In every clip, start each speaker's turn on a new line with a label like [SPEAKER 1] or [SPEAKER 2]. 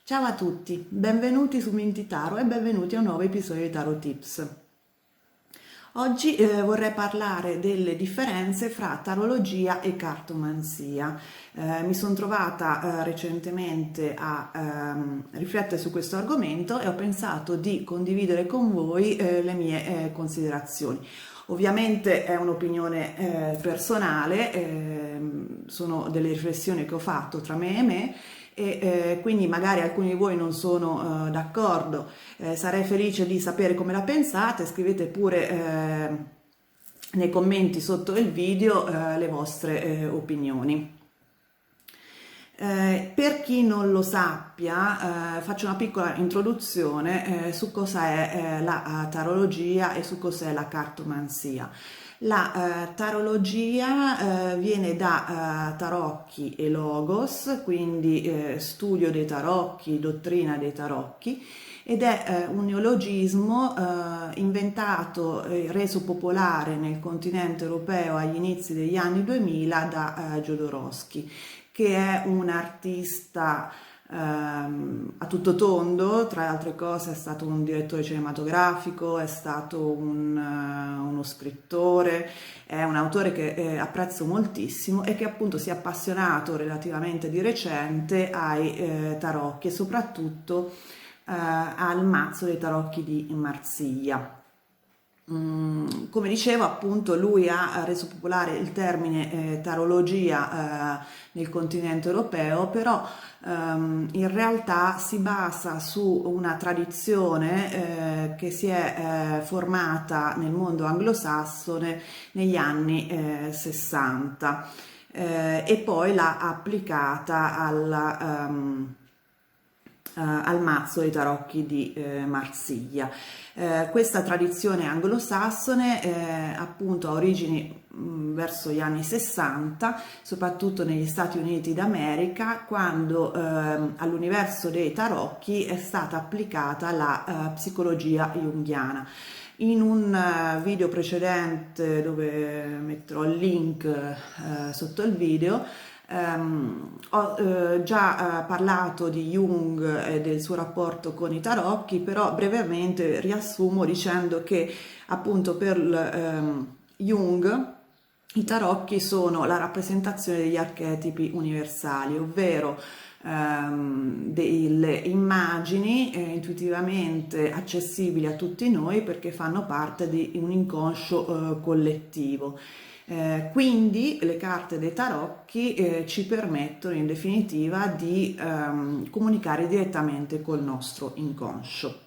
[SPEAKER 1] Ciao a tutti, benvenuti su Minty Tarot e benvenuti a un nuovo episodio di Tarot Tips. Oggi vorrei parlare delle differenze fra tarologia e cartomanzia. Mi sono trovata recentemente a riflettere su questo argomento e ho pensato di condividere con voi le mie considerazioni. Ovviamente è un'opinione personale, sono delle riflessioni che ho fatto tra me e me e quindi magari alcuni di voi non sono d'accordo, sarei felice di sapere come la pensate, scrivete pure nei commenti sotto il video le vostre opinioni. Per chi non lo sappia, faccio una piccola introduzione su cosa è la tarologia e su cos'è la cartomanzia. La tarologia viene da tarocchi e logos, quindi studio dei tarocchi, dottrina dei tarocchi, ed è un neologismo inventato e reso popolare nel continente europeo agli inizi degli anni 2000 da Jodorowsky, che è un artista a tutto tondo. Tra le altre cose è stato un direttore cinematografico, è stato uno scrittore, è un autore che apprezzo moltissimo e che appunto si è appassionato relativamente di recente ai tarocchi e soprattutto al mazzo dei tarocchi di Marsiglia. Come dicevo, appunto, lui ha reso popolare il termine tarologia nel continente europeo, però in realtà si basa su una tradizione che si è formata nel mondo anglosassone negli anni 60 e poi l'ha applicata al mazzo dei tarocchi di Marsiglia. Questa tradizione anglosassone appunto ha origini verso gli anni 60, soprattutto negli Stati Uniti d'America, quando all'universo dei tarocchi è stata applicata la psicologia junghiana. In un video precedente, dove metterò il link sotto il video, ho già parlato di Jung e del suo rapporto con i tarocchi, però brevemente riassumo dicendo che appunto per Jung i tarocchi sono la rappresentazione degli archetipi universali, ovvero delle immagini intuitivamente accessibili a tutti noi perché fanno parte di un inconscio collettivo. Quindi le carte dei tarocchi ci permettono in definitiva di comunicare direttamente col nostro inconscio.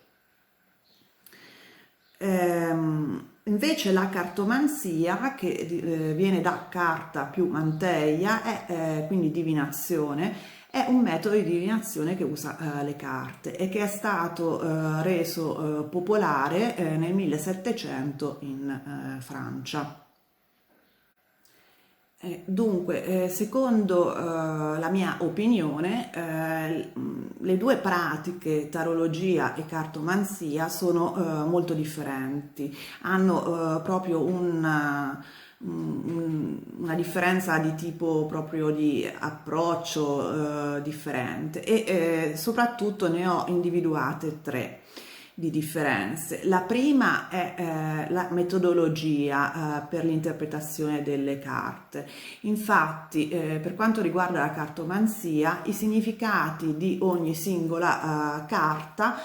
[SPEAKER 1] Invece la cartomanzia, che viene da carta più manteia, è quindi divinazione, è un metodo di divinazione che usa le carte e che è stato reso popolare nel 1700 in Francia. Dunque, secondo la mia opinione, le due pratiche, tarologia e cartomanzia, sono molto differenti, hanno proprio una differenza di tipo proprio di approccio differente e soprattutto ne ho individuate tre di differenze. La prima è la metodologia per l'interpretazione delle carte. Infatti, per quanto riguarda la cartomanzia, i significati di ogni singola carta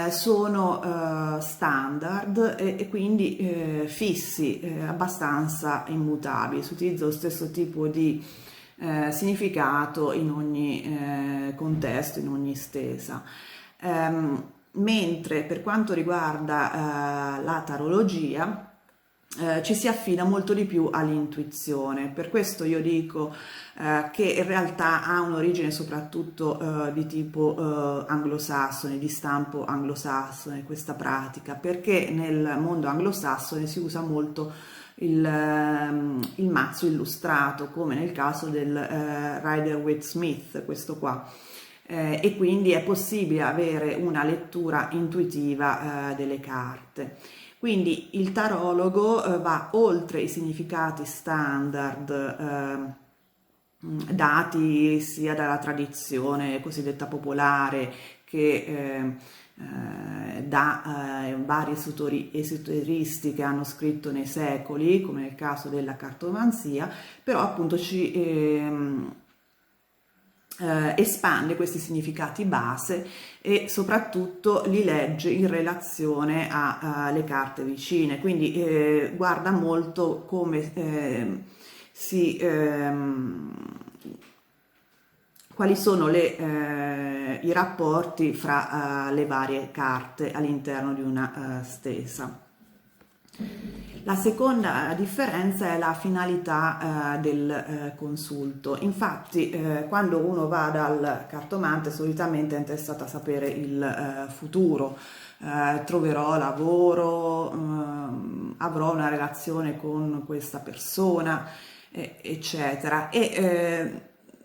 [SPEAKER 1] sono standard e quindi fissi, abbastanza immutabili. Si utilizza lo stesso tipo di significato in ogni contesto, in ogni stesa. Mentre per quanto riguarda la tarologia ci si affida molto di più all'intuizione. Per questo io dico che in realtà ha un'origine soprattutto di tipo anglosassone, di stampo anglosassone questa pratica, perché nel mondo anglosassone si usa molto il mazzo illustrato, come nel caso del Rider-Waite-Smith, questo qua. E quindi è possibile avere una lettura intuitiva delle carte. Quindi il tarologo va oltre i significati standard dati sia dalla tradizione cosiddetta popolare che da vari esoteristi che hanno scritto nei secoli, come nel caso della cartomanzia, però appunto ci espande questi significati base e soprattutto li legge in relazione alle carte vicine, quindi guarda molto come quali sono i rapporti fra le varie carte all'interno di una stessa. La seconda differenza è la finalità del consulto. Infatti, quando uno va dal cartomante, solitamente è interessato a sapere il futuro. Troverò lavoro, avrò una relazione con questa persona, eccetera.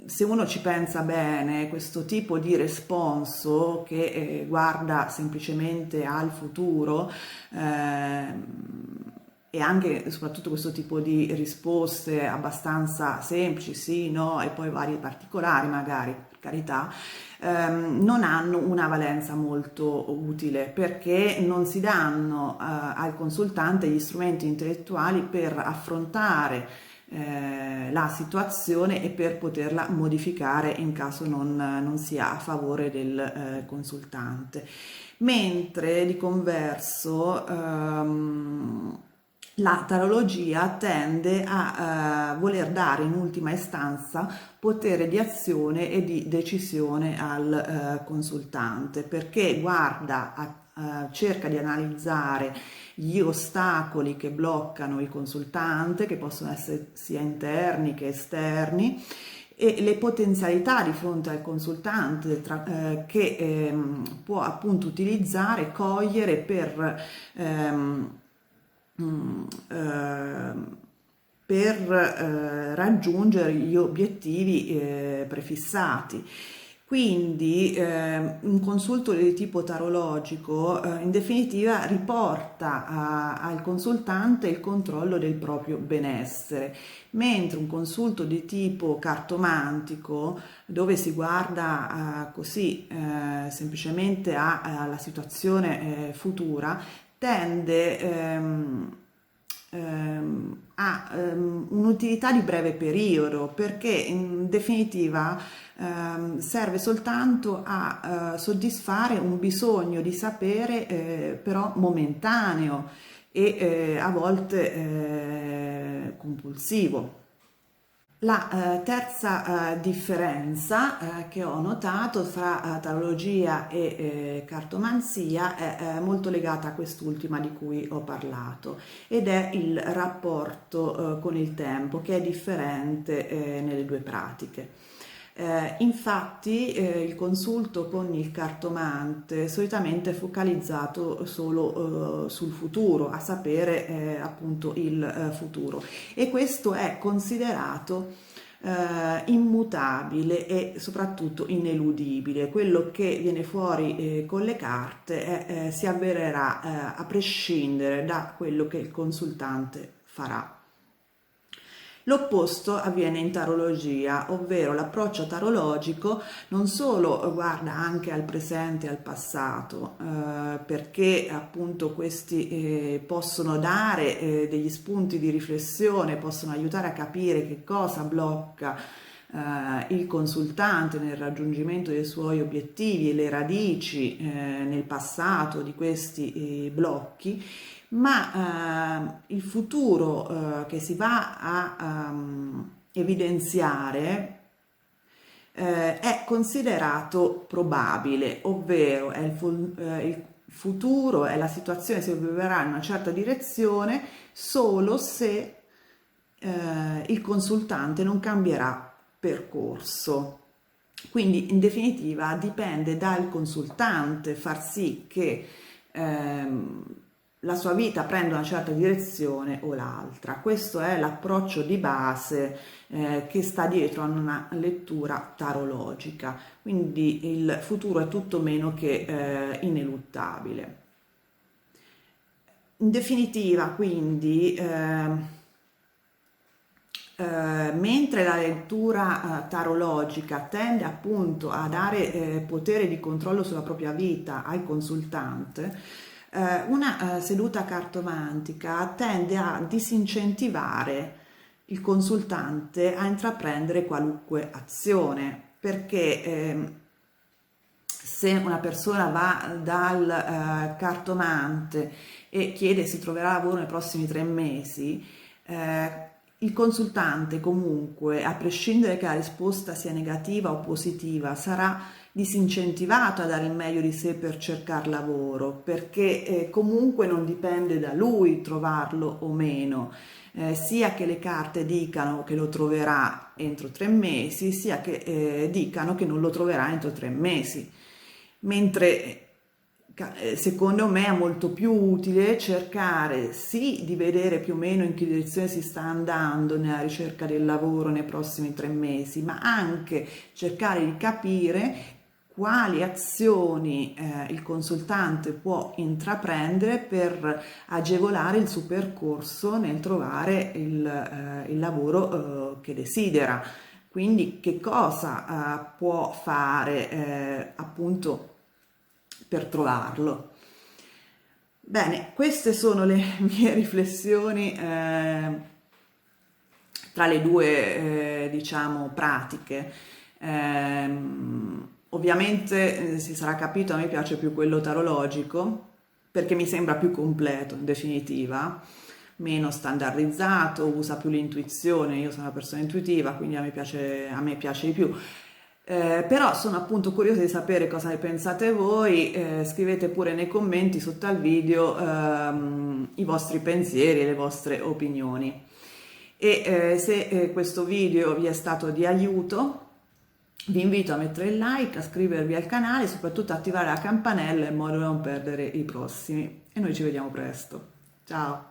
[SPEAKER 1] Se uno ci pensa bene, questo tipo di responso che guarda semplicemente al futuro, e anche e soprattutto questo tipo di risposte abbastanza semplici, sì, no, e poi vari particolari magari, per carità, non hanno una valenza molto utile perché non si danno al consultante gli strumenti intellettuali per affrontare la situazione e per poterla modificare in caso non sia a favore del consultante. Mentre di converso la tarologia tende a voler dare in ultima istanza potere di azione e di decisione al consultante, perché cerca di analizzare gli ostacoli che bloccano il consultante, che possono essere sia interni che esterni, e le potenzialità di fronte al consultante che può appunto utilizzare, cogliere per raggiungere gli obiettivi prefissati. Quindi un consulto di tipo tarologico in definitiva riporta al consultante il controllo del proprio benessere, mentre un consulto di tipo cartomantico, dove si guarda così semplicemente alla situazione futura, tende ha un'utilità di breve periodo, perché in definitiva serve soltanto a soddisfare un bisogno di sapere però momentaneo e a volte compulsivo. La terza differenza che ho notato fra tarologia e cartomanzia è molto legata a quest'ultima di cui ho parlato, ed è il rapporto con il tempo, che è differente nelle due pratiche. Infatti il consulto con il cartomante solitamente è focalizzato solo sul futuro, a sapere appunto il futuro, e questo è considerato immutabile e soprattutto ineludibile. Quello che viene fuori con le carte si avvererà a prescindere da quello che il consultante farà. L'opposto avviene in tarologia, ovvero l'approccio tarologico non solo guarda anche al presente e al passato, perché appunto questi possono dare degli spunti di riflessione, possono aiutare a capire che cosa blocca il consultante nel raggiungimento dei suoi obiettivi e le radici nel passato di questi blocchi, ma il futuro che si va a evidenziare è considerato probabile, ovvero il futuro è la situazione si evolverà in una certa direzione solo se il consultante non cambierà percorso. Quindi in definitiva dipende dal consultante far sì che la sua vita prenda una certa direzione o l'altra. Questo è l'approccio di base che sta dietro a una lettura tarologica, quindi il futuro è tutto meno che ineluttabile. In definitiva, quindi, mentre la lettura tarologica tende appunto a dare potere di controllo sulla propria vita al consultante, una seduta cartomantica tende a disincentivare il consultante a intraprendere qualunque azione, perché se una persona va dal cartomante e chiede se troverà lavoro nei prossimi 3 mesi, il consultante comunque, a prescindere che la risposta sia negativa o positiva, sarà disincentivato a dare il meglio di sé per cercare lavoro, perché comunque non dipende da lui trovarlo o meno. Sia che le carte dicano che lo troverà entro 3 mesi, sia che dicano che non lo troverà entro 3 mesi. Mentre secondo me è molto più utile cercare sì di vedere più o meno in che direzione si sta andando nella ricerca del lavoro nei prossimi 3 mesi, ma anche cercare di capire quali azioni il consultante può intraprendere per agevolare il suo percorso nel trovare il lavoro che desidera. Quindi che cosa può fare appunto per trovarlo? Bene, queste sono le mie riflessioni tra le due, diciamo, pratiche. Ovviamente si sarà capito, a me piace più quello tarologico perché mi sembra più completo in definitiva, meno standardizzato, usa più l'intuizione, io sono una persona intuitiva, quindi a me piace di più. Però sono appunto curiosa di sapere cosa ne pensate voi, scrivete pure nei commenti sotto al video i vostri pensieri e le vostre opinioni. E se questo video vi è stato di aiuto, vi invito a mettere il like, a iscrivervi al canale e soprattutto attivare la campanella in modo da non perdere i prossimi. E noi ci vediamo presto. Ciao!